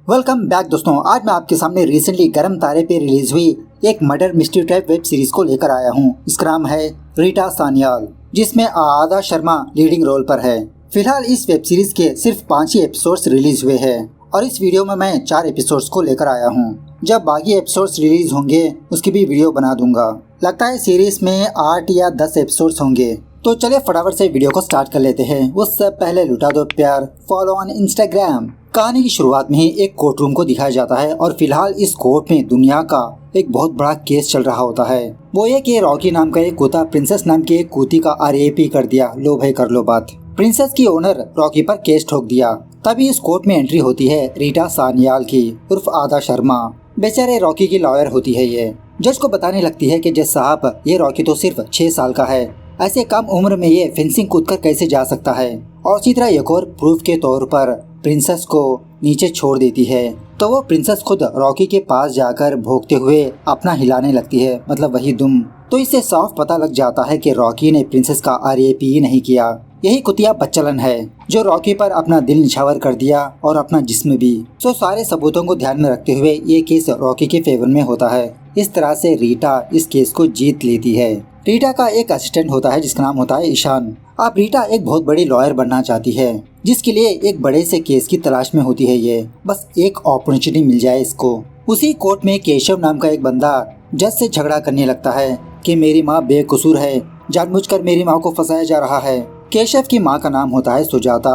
Welcome back दोस्तों। आज मैं आपके सामने रिसेंटली गर्म तारे पे रिलीज हुई एक murder mystery type web series को लेकर आया हूँ। इसका नाम है रीटा सान्याल, जिसमें आदा शर्मा लीडिंग रोल पर है। फिलहाल इस वेब सीरीज के सिर्फ 5 ही एपिसोड्स रिलीज हुए हैं और इस वीडियो में मैं 4 एपिसोड्स को लेकर आया हूँ। जब बाकी एपिसोड्स रिलीज होंगे उसकी भी वीडियो बना दूंगा। लगता है सीरीज में 8 या 10 एपिसोड्स होंगे। तो चलिए फटाफट से वीडियो को स्टार्ट कर लेते हैं। उससे पहले लुटा दो प्यार, फॉलो ऑन इंस्टाग्राम। कहानी की शुरुआत में ही एक कोर्ट रूम को दिखाया जाता है और फिलहाल इस कोर्ट में दुनिया का एक बहुत बड़ा केस चल रहा होता है। वो ये कि रॉकी नाम का एक कुत्ता प्रिंसेस नाम की एक कुत्ती का RAP कर दिया। लो भाई कर लो बात। प्रिंसेस की ओनर रॉकी पर केस ठोक दिया। तभी इस कोर्ट में एंट्री होती है रीटा सान्याल की उर्फ आदा शर्मा। बेचारे रॉकी की लॉयर होती है ये। जज को बताने लगती है कि जज साहब ये रॉकी तो सिर्फ 6 साल का है, ऐसे कम उम्र में ये फेंसिंग कूदकर कैसे जा सकता है। और इसी तरह एक और प्रूफ के तौर पर प्रिंसेस को नीचे छोड़ देती है। तो वो प्रिंसेस खुद रॉकी के पास जाकर भोंकते हुए अपना हिलाने लगती है, मतलब वही दुम। तो इससे साफ पता लग जाता है कि रॉकी ने प्रिंसेस का RAP ही नहीं किया। यही कुतिया बच्चलन है जो रॉकी पर अपना दिल निछावर कर दिया और अपना जिस्म भी। तो सारे सबूतों को ध्यान में रखते हुए ये केस रॉकी के फेवर में होता है। इस तरह से रीटा इस केस को जीत लेती है। रीटा का एक असिस्टेंट होता है जिसका नाम होता है ईशान। अब रीटा एक बहुत बड़ी लॉयर बनना चाहती है, जिसके लिए एक बड़े से केस की तलाश में होती है। ये बस एक अपॉर्चुनिटी मिल जाए इसको। उसी कोर्ट में केशव नाम का एक बंदा जज से झगड़ा करने लगता है कि मेरी माँ बेकसूर है, जानबूझकर मेरी माँ को फंसाया जा रहा है। केशव की माँ का नाम होता है सुजाता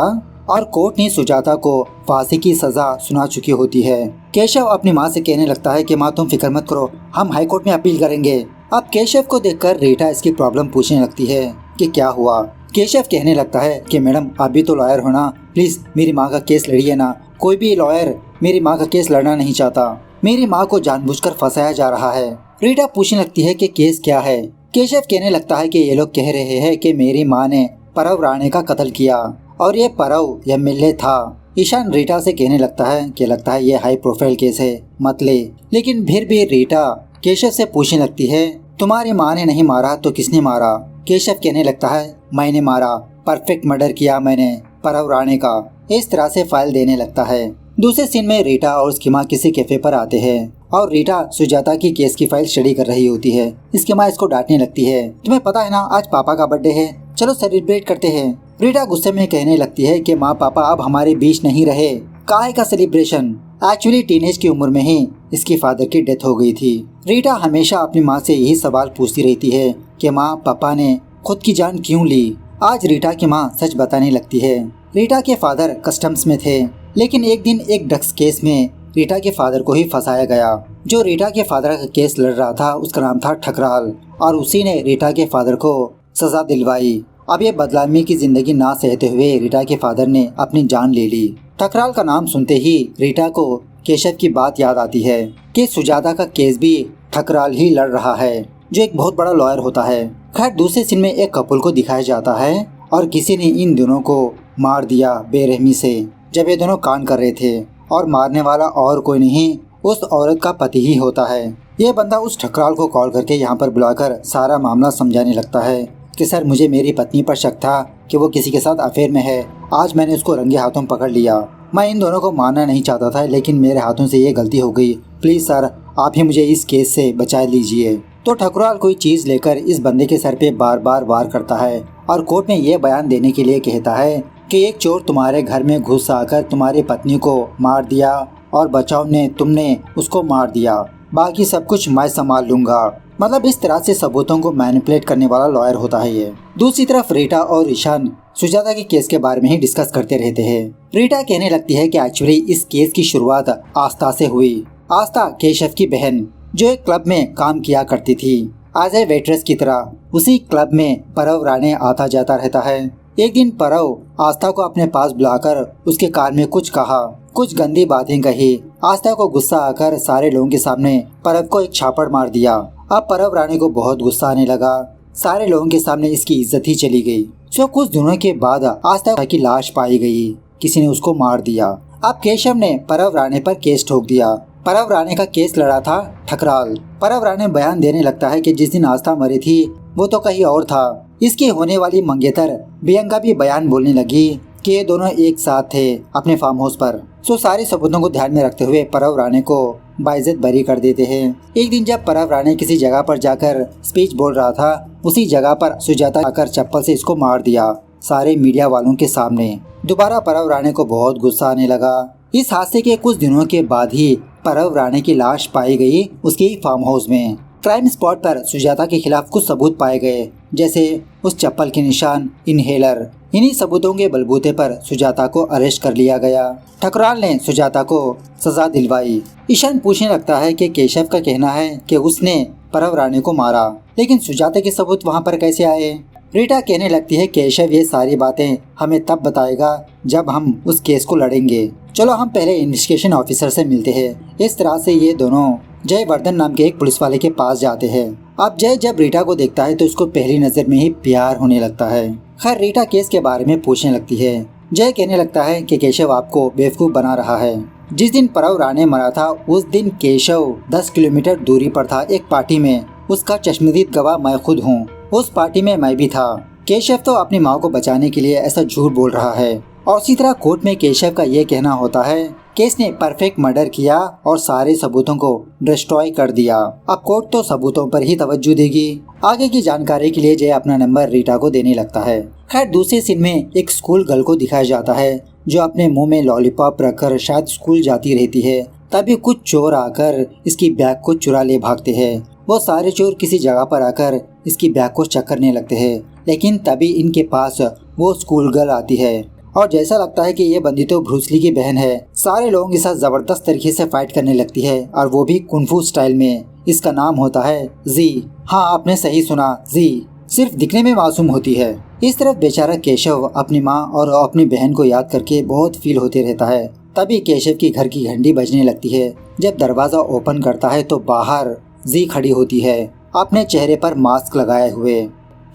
और कोर्ट ने सुजाता को फांसी की सजा सुना चुकी होती है। केशव अपनी माँ से कहने लगता है कि माँ तुम फिक्र मत करो, हम हाई कोर्ट में अपील करेंगे। अब केशव को देखकर रीटा इसकी प्रॉब्लम पूछने लगती है कि क्या हुआ। केशव कहने लगता है कि मैडम आप भी तो लॉयर हो ना, प्लीज मेरी माँ का केस लड़िए ना। कोई भी लॉयर मेरी माँ का केस लड़ना नहीं चाहता, मेरी माँ को जानबूझकर फंसाया जा रहा है। रीटा पूछने लगती है कि केस क्या है। केशव कहने लगता है कि ये लोग कह रहे हैं कि मेरी माँ ने परव राणे का कत्ल किया और ये परव MLA था। ईशान रीटा से कहने लगता है कि लगता है ये हाई प्रोफाइल केस है, मत ले। लेकिन फिर भी रीटा केशव से पूछने लगती है तुम्हारी माँ ने नहीं मारा तो किसने मारा। केशव कहने लगता है मैंने मारा, परफेक्ट मर्डर किया मैंने परव राणे का। इस तरह से फाइल देने लगता है। दूसरे सीन में रीटा और उसकी माँ किसी कैफे पर आते हैं और रीटा सुजाता की केस की फाइल स्टडी कर रही होती है। इसकी माँ इसको डांटने लगती है, तुम्हें पता है ना आज पापा का बर्थडे है, चलो सेलिब्रेट करते हैं। रीटा गुस्से में कहने लगती है कि माँ पापा अब हमारे बीच नहीं रहे, काहे का सेलिब्रेशन। एक्चुअली टीनेज की उम्र में ही इसकी फादर की डेथ हो गई थी। रीटा हमेशा अपनी माँ से यही सवाल पूछती रहती है कि माँ पापा ने खुद की जान क्यों ली। आज रीटा की माँ सच बताने लगती है। रीटा के फादर कस्टम्स में थे, लेकिन एक दिन एक ड्रग्स केस में रीटा के फादर को ही फंसाया गया। जो रीटा के फादर का केस लड़ रहा था उसका नाम था ठकराल और उसी ने रीटा के फादर को सजा दिलवाई। अब ये बदलामी की जिंदगी ना सहते हुए रीटा के फादर ने अपनी जान ले ली। ठकराल का नाम सुनते ही रीटा को केशव की बात याद आती है कि सुजाता का केस भी ठकराल ही लड़ रहा है, जो एक बहुत बड़ा लॉयर होता है। खैर दूसरे सीन में एक कपल को दिखाया जाता है और किसी ने इन दोनों को मार दिया बेरहमी से जब ये दोनों कांड कर रहे थे। और मारने वाला और कोई नहीं उस औरत का पति ही होता है। ये बंदा उस ठकराल को कॉल करके यहाँ पर बुलाकर सारा मामला समझाने लगता है कि सर मुझे मेरी पत्नी पर शक था कि वो किसी के साथ अफेयर में है, आज मैंने उसको रंगे हाथों पकड़ लिया। मैं इन दोनों को मारना नहीं चाहता था लेकिन मेरे हाथों से ये गलती हो गई, प्लीज सर आप ही मुझे इस केस से बचा लीजिए। तो ठकुराल कोई चीज लेकर इस बंदे के सर पे बार बार वार करता है और कोर्ट में ये बयान देने के लिए कहता है कि एक चोर तुम्हारे घर में घुस आकर तुम्हारी पत्नी को मार दिया और बचाव ने तुमने उसको मार दिया, बाकी सब कुछ मैं संभाल लूंगा। मतलब इस तरह से सबूतों को मैनिपुलेट करने वाला लॉयर होता है ये। दूसरी तरफ रीटा और ईशान सुजाता के केस के बारे में ही डिस्कस करते रहते हैं। रीटा कहने लगती है कि एक्चुअली इस केस की शुरुआत आस्था से हुई। आस्था केशव की बहन जो एक क्लब में काम किया करती थी एज ए वेट्रेस की तरह। उसी क्लब में परव राणे आता जाता रहता है। एक दिन परव आस्था को अपने पास बुलाकर उसके कान में कुछ कहा, कुछ गंदी बातें कही। आस्था को गुस्सा आकर सारे लोगों के सामने परव को एक छापड़ मार दिया। अब परव राणे को बहुत गुस्सा आने लगा। सारे लोगों के सामने इसकी इज्जत ही चली गई। सो कुछ दिनों के बाद आस्था की लाश पाई गई, किसी ने उसको मार दिया। अब केशव ने परव राणे पर केस ठोक दिया। परव राणे का केस लड़ा था ठकराल। परव राणे बयान देने लगता है कि जिस दिन आस्था मरी थी वो तो कहीं और था। इसकी होने वाली मंगेतर प्रियंका भी बयान बोलने लगी कि ये दोनों एक साथ थे अपने फार्म हाउस पर। सो सारे सबूतों को ध्यान में रखते हुए परव राणे को बाइज्जत बरी कर देते हैं। एक दिन जब परव राणे किसी जगह पर जाकर स्पीच बोल रहा था, उसी जगह पर सुजाता आकर चप्पल से इसको मार दिया सारे मीडिया वालों के सामने। दोबारा परव राणे को बहुत गुस्सा आने लगा। इस हादसे के कुछ दिनों के बाद ही परव राणे की लाश पाई गई उसके फार्म हाउस में। क्राइम स्पॉट पर सुजाता के खिलाफ कुछ सबूत पाए गए, जैसे उस चप्पल के निशान, इनहेलर। इन्हीं सबूतों के बलबूते पर सुजाता को अरेस्ट कर लिया गया। ठकुराल ने सुजाता को सजा दिलवाई। ईशान पूछने लगता है कि केशव का कहना है कि उसने परव राणे को मारा, लेकिन सुजाता के सबूत वहां पर कैसे आए? रीटा कहने लगती है केशव ये सारी बातें हमें तब बताएगा जब हम उस केस को लड़ेंगे। चलो हम पहले इन्वेस्टिगेशन ऑफिसर से मिलते हैं। इस तरह से ये दोनों जयवर्धन नाम के एक पुलिस वाले के पास जाते हैं। अब जय जब रीटा को देखता है तो उसको पहली नजर में ही प्यार होने लगता है। खैर रीटा केस के बारे में पूछने लगती है। जय कहने लगता है कि केशव आपको बेवकूफ बना रहा है। जिस दिन परव राणे मरा था उस दिन केशव 10 किलोमीटर दूरी पर था एक पार्टी में। उसका चश्मदीद गवाह मैं खुद हूँ। उस पार्टी में मैं भी था। केशव तो अपनी माँ को बचाने के लिए ऐसा झूठ बोल रहा है। और इसी तरह कोर्ट में केशव का ये कहना होता है कि इसने परफेक्ट मर्डर किया और सारे सबूतों को डिस्ट्रॉय कर दिया। अब कोर्ट तो सबूतों पर ही तवज्जो देगी। आगे की जानकारी के लिए जय अपना नंबर रीटा को देने लगता है। खैर दूसरे सीन में एक स्कूल गर्ल को दिखाया जाता है जो अपने मुंह में लॉलीपॉप रखकर शायद स्कूल जाती रहती है। तभी कुछ चोर आकर इसकी बैग को चुरा ले भागते हैं। वो सारे चोर किसी जगह पर आकर इसकी बैग को चेक करने लगते हैं, लेकिन तभी इनके पास वो स्कूल गर्ल आती है और जैसा लगता है कि ये बंदी तो ब्रूस ली की बहन है। सारे लोगों के साथ जबरदस्त तरीके से फाइट करने लगती है और वो भी कुंफू स्टाइल में। इसका नाम होता है जी। हाँ आपने सही सुना, जी। सिर्फ दिखने में मासूम होती है। इस तरफ बेचारा केशव अपनी माँ और अपनी बहन को याद करके बहुत फील होते रहता है। तभी केशव की घर की घंटी बजने लगती है। जब दरवाजा ओपन करता है तो बाहर जी खड़ी होती है अपने चेहरे पर मास्क लगाए हुए।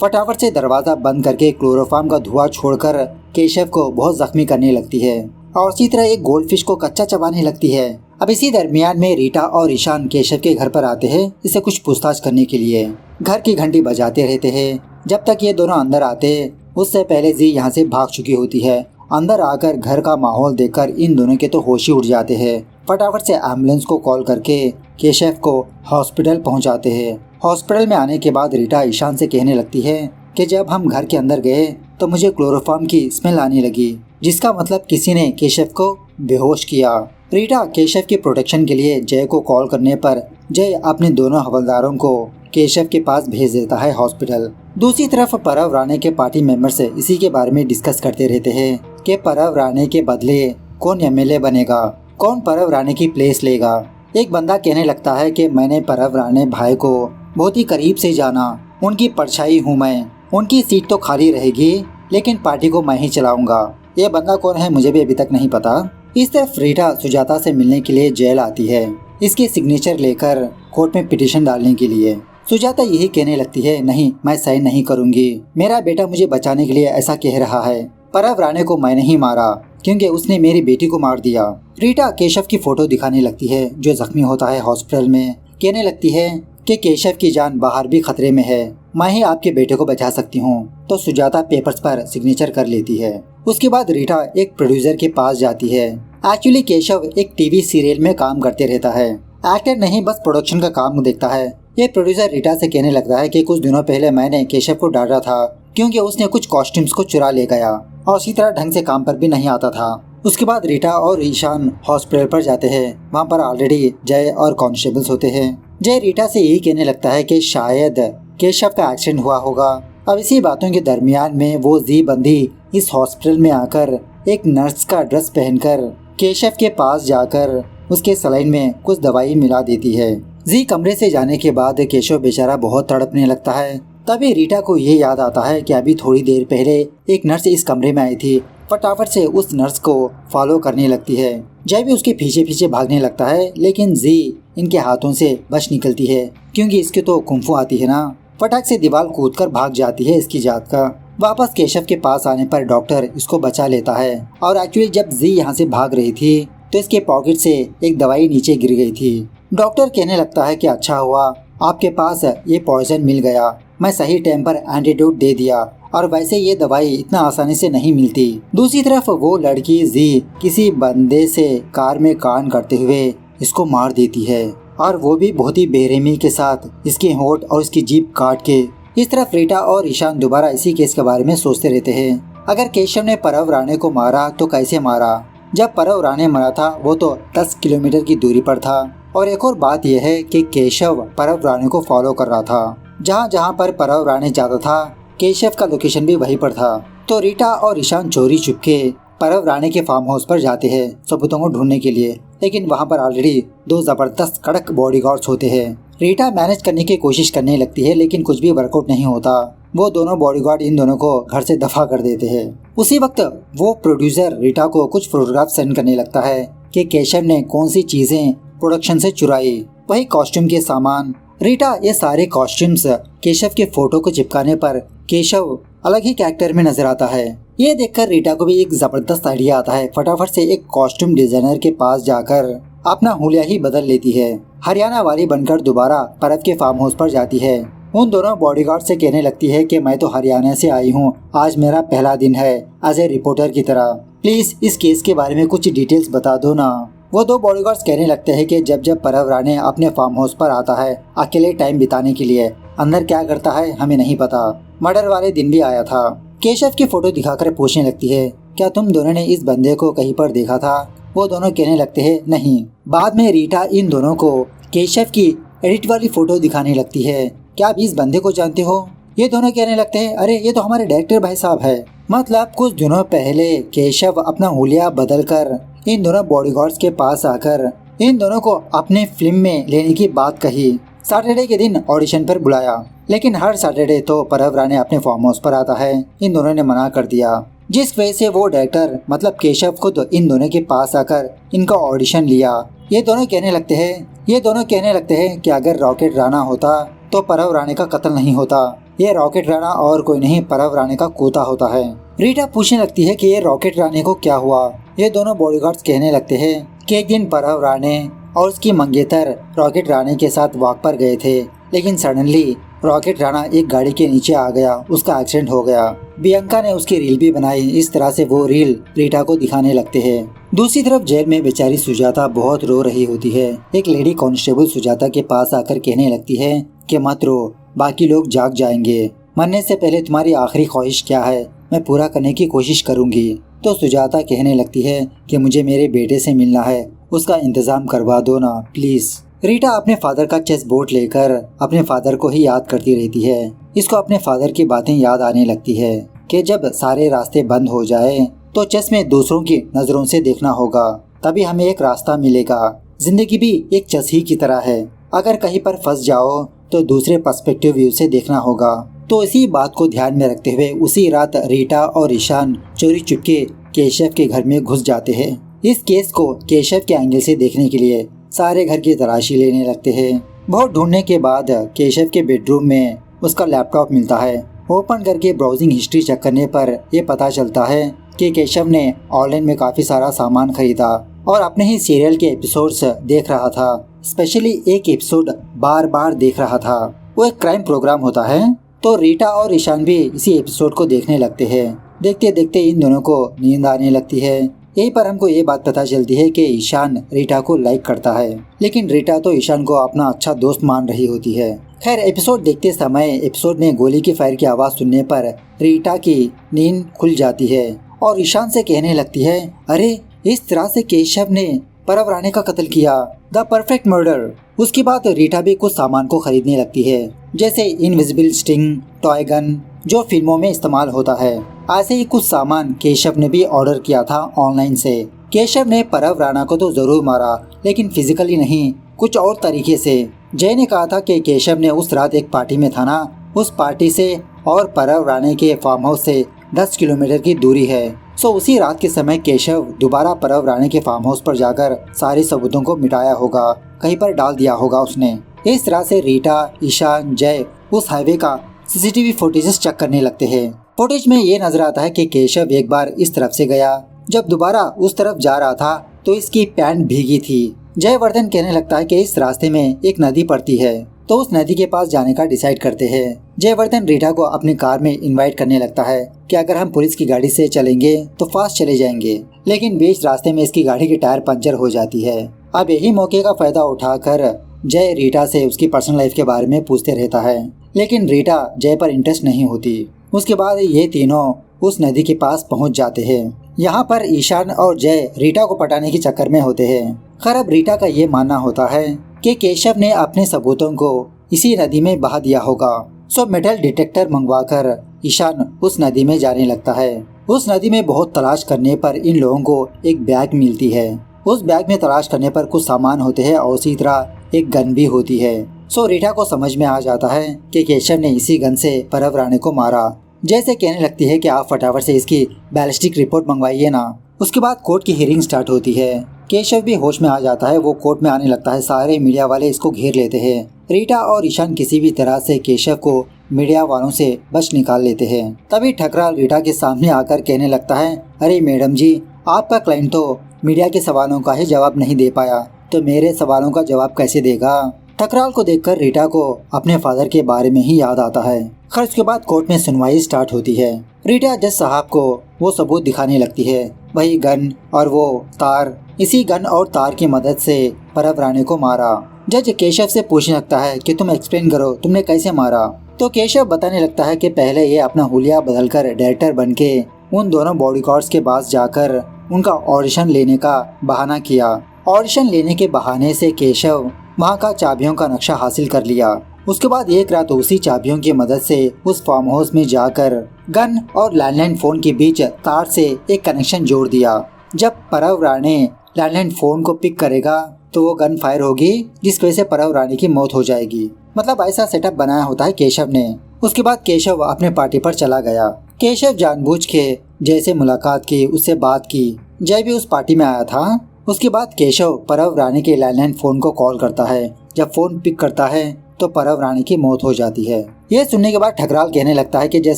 फटाफट से दरवाजा बंद करके क्लोरोफॉर्म का धुआं छोड़कर केशव को बहुत जख्मी करने लगती है और इसी तरह एक गोल्डफिश को कच्चा चबाने लगती है। अब इसी दरमियान में रीटा और ईशान केशव के घर पर आते हैं इसे कुछ पूछताछ करने के लिए। घर की घंटी बजाते रहते हैं। जब तक ये दोनों अंदर आते उससे पहले जी यहाँ से भाग चुकी होती है। अंदर आकर घर का माहौल देखकर इन दोनों के तो होश ही उड़ जाते हैं। फटाफट से एम्बुलेंस को कॉल करके केशव को हॉस्पिटल पहुँचाते हैं। हॉस्पिटल में आने के बाद रीटा ईशान से कहने लगती है कि जब हम घर के अंदर गए तो मुझे क्लोरोफॉर्म की स्मेल आने लगी, जिसका मतलब किसी ने केशव को बेहोश किया। रीटा केशव की प्रोटेक्शन के लिए जय को कॉल करने पर जय अपने दोनों हवलदारों को केशव के पास भेज देता है हॉस्पिटल। दूसरी तरफ परव राणे के पार्टी मेंबर्स इसी के बारे में डिस्कस करते रहते हैं कि परव राणे के बदले कौन एमएलए बनेगा, कौन परव राणे की प्लेस लेगा। एक बंदा कहने लगता है कि मैंने परव राणे भाई को बहुत ही करीब से जाना, उनकी परछाई हूँ मैं, उनकी सीट तो खाली रहेगी लेकिन पार्टी को मैं ही चलाऊंगा। ये बंदा कौन है मुझे भी अभी तक नहीं पता। इस तरफ रीटा सुजाता से मिलने के लिए जेल आती है इसके सिग्नेचर लेकर कोर्ट में पिटीशन डालने के लिए। सुजाता यही कहने लगती है नहीं मैं साइन नहीं करूंगी, मेरा बेटा मुझे बचाने के लिए ऐसा कह रहा है। परव राणे को मैं नहीं मारा क्योंकि उसने मेरी बेटी को मार दिया। रीटा केशव की फोटो दिखाने लगती है जो जख्मी होता है हॉस्पिटल में। कहने लगती है कि केशव की जान बाहर भी खतरे में है, मैं ही आपके बेटे को बचा सकती हूँ। तो सुजाता पेपर्स पर सिग्नेचर कर लेती है। उसके बाद रीटा एक प्रोड्यूसर के पास जाती है। एक्चुअली केशव एक टीवी सीरियल में काम करते रहता है, एक्टर नहीं बस प्रोडक्शन का काम देखता है। ये प्रोड्यूसर रीटा से कहने लगता है कि कुछ दिनों पहले मैंने केशव को डांटा था क्योंकि उसने कुछ कॉस्ट्यूम्स को चुरा ले गया और इसी तरह ढंग से काम पर भी नहीं आता था। उसके बाद रीटा और ईशान हॉस्पिटल पर जाते हैं। वहाँ पर ऑलरेडी जय और कॉन्स्टेबल्स होते हैं। जय रीटा से यही कहने लगता है कि शायद केशव का एक्सीडेंट हुआ होगा। अब इसी बातों के दरमियान में वो जी बंदी इस हॉस्पिटल में आकर एक नर्स का ड्रेस पहनकर केशव के पास जाकर उसके सलाइन में कुछ दवाई मिला देती है। जी कमरे से जाने के बाद केशव बेचारा बहुत तड़पने लगता है। तभी रीटा को ये याद आता है कि अभी थोड़ी देर पहले एक नर्स इस कमरे में आई थी। फटाफट से उस नर्स को फॉलो करने लगती है। जय भी उसके पीछे पीछे भागने लगता है लेकिन जी इनके हाथों से बच निकलती है क्योंकि इसके तो कुंफू आती है ना। फटाक से दीवार कूदकर भाग जाती है इसकी जात का। वापस केशव के पास आने पर डॉक्टर इसको बचा लेता है और एक्चुअली जब जी यहाँ से भाग रही थी तो इसके पॉकेट से एक दवाई नीचे गिर गई थी। डॉक्टर कहने लगता है कि अच्छा हुआ आपके पास ये पॉइजन मिल गया, मैं सही टाइम पर एंटीडोट दे दिया, और वैसे ये दवाई इतना आसानी से नहीं मिलती। दूसरी तरफ वो लड़की जी किसी बंदे से कार में कांड करते हुए इसको मार देती है, और वो भी बहुत ही बेरहमी के साथ इसके होंठ और इसकी जीभ काट के। इस तरफ रीटा और ईशान दोबारा इसी केस के बारे में सोचते रहते हैं। अगर केशव ने परव राणे को मारा तो कैसे मारा? जब परव राणे मरा था वो तो 10 किलोमीटर की दूरी पर था। और एक और बात यह है कि केशव परव राणे को फॉलो कर रहा था। जहाँ जहाँ पर परव राणे जाता था केशव का लोकेशन भी वहीं पर था। तो रीटा और ईशान चोरी चुपके परव राणे के फार्म हाउस पर जाते हैं सबूतों को ढूंढने के लिए, लेकिन वहाँ पर ऑलरेडी 2 जबरदस्त कड़क बॉडीगार्ड्स होते हैं। रीटा मैनेज करने की कोशिश करने लगती है, लेकिन कुछ भी वर्कआउट नहीं होता। वो दोनों बॉडीगार्ड इन दोनों को घर से दफा कर देते हैं। उसी वक्त वो प्रोड्यूसर रीटा को कुछ फोटोग्राफ सेंड करने लगता है कि केशव ने कौन सी चीजें प्रोडक्शन से चुराई। वही कॉस्ट्यूम के सामान। रीटा ये सारे कॉस्ट्यूम्स केशव के फोटो को चिपकाने पर केशव अलग ही कैरेक्टर में नजर आता है। ये देखकर रीटा को भी एक जबरदस्त आइडिया आता है। फटाफट से एक कॉस्ट्यूम डिजाइनर के पास जाकर अपना हुलिया ही बदल लेती है। हरियाणा वाली बनकर दोबारा परव के फार्म हाउस पर जाती है। उन दोनों बॉडीगार्ड से कहने लगती है कि मैं तो हरियाणा से आई हूँ, आज मेरा पहला दिन है एज ए रिपोर्टर की तरह, प्लीज इस केस के बारे में कुछ डिटेल्स बता दो ना। वो 2 बॉडीगार्ड्स कहने लगते हैं कि जब जब परव राणे अपने फार्म हाउस पर आता है अकेले टाइम बिताने के लिए, अंदर क्या करता है हमें नहीं पता। मर्डर वाले दिन भी आया था। केशव की फोटो दिखाकर पूछने लगती है, क्या तुम दोनों ने इस बंदे को कहीं पर देखा था? वो दोनों कहने लगते हैं नहीं। बाद में रीटा इन दोनों को केशव की एडिट वाली फोटो दिखाने लगती है। क्या आप इस बंदे को जानते हो? ये दोनों कहने लगते हैं, अरे ये तो हमारे डायरेक्टर भाई साहब है। मतलब कुछ दिनों पहले केशव अपना हुलिया बदल कर इन दोनों बॉडीगार्ड्स के पास आकर इन दोनों को अपने फिल्म में लेने की बात कही। सैटरडे के दिन ऑडिशन पर बुलाया, लेकिन हर सैटरडे तो परव राणे अपने फार्म हाउस पर आता है। इन दोनों ने मना कर दिया, जिस वजह से वो डायरेक्टर मतलब केशव खुद इन दोनों के पास आकर इनका ऑडिशन लिया। ये दोनों कहने लगते हैं कि अगर रॉकेट राणा होता तो परव राणे का कत्ल नहीं होता। ये रॉकेट राणा और कोई नहीं परव राणे का कोता होता है। रीटा पूछने लगती है कि ये रॉकेट राणे को क्या हुआ। ये दोनों बॉडीगार्ड्स कहने लगते हैं कि एक दिन परव राणे और उसकी मंगेतर रॉकेट राणे के साथ वॉक पर गए थे, लेकिन सडनली रॉकेट राणा एक गाड़ी के नीचे आ गया, उसका एक्सीडेंट हो गया। बियंका ने उसकी रील भी बनाई। इस तरह से वो रील रीटा को दिखाने लगते हैं। दूसरी तरफ जेल में बेचारी सुजाता बहुत रो रही होती है। एक लेडी कांस्टेबल सुजाता के पास आकर कहने लगती है कि मत रो, बाकी लोग जाग जाएंगे। मरने से पहले तुम्हारी आखिरी ख्वाहिश क्या है? मैं पूरा करने की कोशिश करूंगी। तो सुजाता कहने लगती है कि मुझे मेरे बेटे से मिलना है, उसका इंतजाम करवा दो ना प्लीज। रीटा अपने फादर का चेस बोर्ड लेकर अपने फादर को ही याद करती रहती है। इसको अपने फादर की बातें याद आने लगती है कि जब सारे रास्ते बंद हो जाए तो चेस में दूसरों की नजरों से देखना होगा, तभी हमें एक रास्ता मिलेगा। जिंदगी भी एक चेस ही की तरह है, अगर कहीं पर फंस जाओ तो दूसरे पर्सपेक्टिव व्यू से देखना होगा। तो इसी बात को ध्यान में रखते हुए उसी रात रीटा और ईशान चोरी चुपके केशव के घर में घुस जाते हैं। इस केस को केशव के एंगल से देखने के लिए सारे घर की तलाशी लेने लगते हैं। बहुत ढूंढने के बाद केशव के बेडरूम में उसका लैपटॉप मिलता है। ओपन करके ब्राउजिंग हिस्ट्री चेक करने पर यह पता चलता है कि केशव ने ऑनलाइन में काफी सारा सामान खरीदा और अपने ही सीरियल के एपिसोड्स देख रहा था। स्पेशली एक एपिसोड बार बार देख रहा था। वो एक क्राइम प्रोग्राम होता है। तो रीटा और ईशान भी इसी एपिसोड को देखने लगते हैं। देखते देखते इन दोनों को नींद आने लगती है। यहीं पर हमको ये बात पता चलती है कि ईशान रीटा को लाइक करता है, लेकिन रीटा तो ईशान को अपना अच्छा दोस्त मान रही होती है। खैर एपिसोड देखते समय एपिसोड में गोली की फायर की आवाज सुनने पर रीटा की नींद खुल जाती है और ईशान से कहने लगती है, अरे इस तरह से केशव ने परव राणे का कत्ल किया, द परफेक्ट मर्डर। उसके बाद रीटा भी कुछ सामान को खरीदने लगती है, जैसे इनविजिबल स्टिंग, टॉय गन जो फिल्मों में इस्तेमाल होता है। ऐसे ही कुछ सामान केशव ने भी ऑर्डर किया था ऑनलाइन से। केशव ने परव राणा को तो जरूर मारा, लेकिन फिजिकली नहीं, कुछ और तरीके से। जय ने कहा था कि केशव ने उस रात एक पार्टी में था ना, उस पार्टी से और परव राणे के फार्म हाउस से 10 किलोमीटर की दूरी है। सो उसी रात के समय केशव दोबारा परव राणे के फार्म हाउस पर जाकर सारे सबूतों को मिटाया होगा, कहीं पर डाल दिया होगा उसने। इस तरह से रीटा, ईशान, जय उस हाईवे का सीसीटीवी फुटेजेस चेक करने लगते हैं। फुटेज में ये नजर आता है कि केशव एक बार इस तरफ से गया, जब दोबारा उस तरफ जा रहा था तो इसकी पैंट भीगी थी। जयवर्धन कहने लगता है कि इस रास्ते में एक नदी पड़ती है, तो उस नदी के पास जाने का डिसाइड करते हैं। जयवर्धन रीटा को अपनी कार में इनवाइट करने लगता है कि अगर हम पुलिस की गाड़ी से चलेंगे तो फास्ट चले जाएंगे, लेकिन बीच रास्ते में इसकी गाड़ी की टायर पंचर हो जाती है। अब यही मौके का फायदा उठाकर जय रीटा से उसकी पर्सनल लाइफ के बारे में पूछते रहता है, लेकिन रीटा जय पर इंटरेस्ट नहीं होती। उसके बाद ये तीनों उस नदी के पास पहुंच जाते हैं। यहाँ पर ईशान और जय रीटा को पटाने के चक्कर में होते हैं। खैर अब रीटा का ये मानना होता है कि केशव ने अपने सबूतों को इसी नदी में बहा दिया होगा। सो मेटल डिटेक्टर मंगवाकर ईशान उस नदी में जाने लगता है। उस नदी में बहुत तलाश करने पर इन लोगों को एक बैग मिलती है। उस बैग में तलाश करने पर कुछ सामान होते हैं और उसी तरह एक गन भी होती है। सो रीटा को समझ में आ जाता है कि केशव ने इसी गन से परव राणे को मारा। जैसे कहने लगती है कि आप फटाफट से इसकी बैलिस्टिक रिपोर्ट मंगवाइए ना। उसके बाद कोर्ट की हियरिंग स्टार्ट होती है। केशव भी होश में आ जाता है, वो कोर्ट में आने लगता है। सारे मीडिया वाले इसको घेर लेते हैं। रीटा और ईशान किसी भी तरह से केशव को मीडिया वालों से बच निकाल लेते हैं। तभी ठकराल रीटा के सामने आकर कहने लगता है, अरे मैडम जी, आपका क्लाइंट तो मीडिया के सवालों का ही जवाब नहीं दे पाया, तो मेरे सवालों का जवाब कैसे देगा। ठकराल को देखकर रीटा को अपने फादर के बारे में ही याद आता है। खैर उसके बाद कोर्ट में सुनवाई स्टार्ट होती है। रीटा जज साहब को वो सबूत दिखाने लगती है, वही गन और वो तार। इसी गन और तार की मदद से परव राणे को मारा। जज केशव से पूछने लगता है कि तुम एक्सप्लेन करो, तुमने कैसे मारा। तो केशव बताने लगता है कि पहले ये अपना हुलिया बदलकर डायरेक्टर बनके उन दोनों बॉडीगार्ड्स के पास जाकर उनका ऑडिशन लेने का बहाना किया। ऑडिशन लेने के बहाने से केशव वहाँ का चाबियों का नक्शा हासिल कर लिया। उसके बाद एक रात उसी चाबियों की मदद से उस फार्म हाउस में जाकर गन और लैंडलाइन फोन के बीच तार से एक कनेक्शन जोड़ दिया। जब परव राणे लैंडलाइन फोन को पिक करेगा तो वो गन फायर होगी, जिसकी वजह से परव राणे की मौत हो जाएगी। मतलब ऐसा सेटअप बनाया होता है केशव ने। उसके बाद केशव अपने पार्टी पर चला गया। केशव जानबूझ के जय से मुलाकात की, उससे बात की। जय भी उस पार्टी में आया था। उसके बाद केशव परव राणे के लैंडलाइन फोन को कॉल करता है। जब फोन पिक करता है तो परव राणे की मौत हो जाती है। यह सुनने के बाद ठकराल कहने लगता है कि जज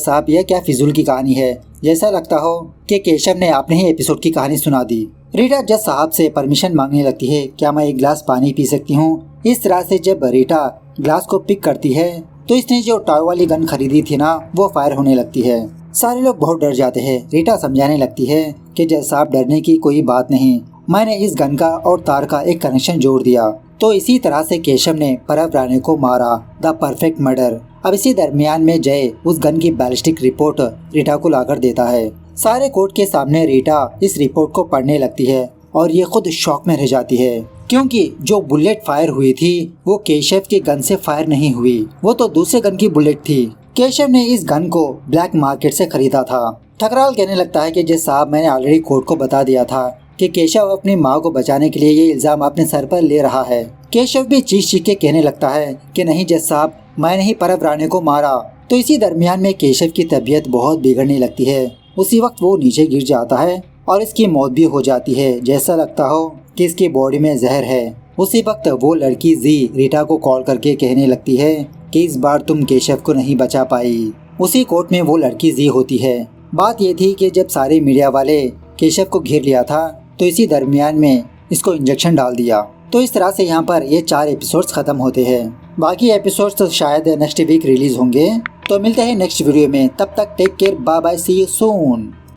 साहब, यह क्या फिजूल की कहानी है। जैसा लगता हो कि केशव ने अपने ही एपिसोड की कहानी सुना दी। रीटा जज साहब से परमिशन मांगने लगती है, क्या मैं एक गिलास पानी पी सकती हूँ। इस तरह से जब रीटा ग्लास को पिक करती है तो इसने जो टॉय वाली गन खरीदी थी ना, वो फायर होने लगती है। सारे लोग बहुत डर जाते हैं। रीटा समझाने लगती है कि जज साहब, डरने की कोई बात नहीं, मैंने इस गन का और तार का एक कनेक्शन जोड़ दिया। तो इसी तरह से केशव ने परव राणे को मारा। The perfect murder. अब इसी दरमियान में जय उस गन की बैलिस्टिक रिपोर्ट रीटा को लाकर देता है। सारे कोर्ट के सामने रीटा इस रिपोर्ट को पढ़ने लगती है और ये खुद शॉक में रह जाती है, क्योंकि जो बुलेट फायर हुई थी वो केशव के गन से फायर नहीं हुई, वो तो दूसरे गन की बुलेट थी। केशव ने इस गन को ब्लैक मार्केट से खरीदा था। ठकराल कहने लगता है कि जज साहब, मैंने ऑलरेडी कोर्ट को बता दिया था कि केशव अपनी माँ को बचाने के लिए ये इल्जाम अपने सर पर ले रहा है। केशव भी चीख के कहने लगता है कि नहीं जज साहब, मैंने ही परव राणे को मारा। तो इसी दरमियान में केशव की तबीयत बहुत बिगड़ने लगती है। उसी वक्त वो नीचे गिर जाता है और इसकी मौत भी हो जाती है। जैसा लगता हो कि इसकी बॉडी में जहर है। उसी वक्त वो लड़की जी रीटा को कॉल करके कहने लगती है कि इस बार तुम केशव को नहीं बचा पाई। उसी कोर्ट में वो लड़की जी होती है। बात ये थी कि जब सारे मीडिया वाले केशव को घेर लिया था तो इसी दरमियान में इसको इंजेक्शन डाल दिया। तो इस तरह से यहाँ पर ये 4 एपिसोड्स खत्म होते हैं। बाकी एपिसोड्स तो शायद नेक्स्ट वीक रिलीज होंगे। तो मिलते हैं नेक्स्ट वीडियो में, तब तक take care, bye bye, see you soon.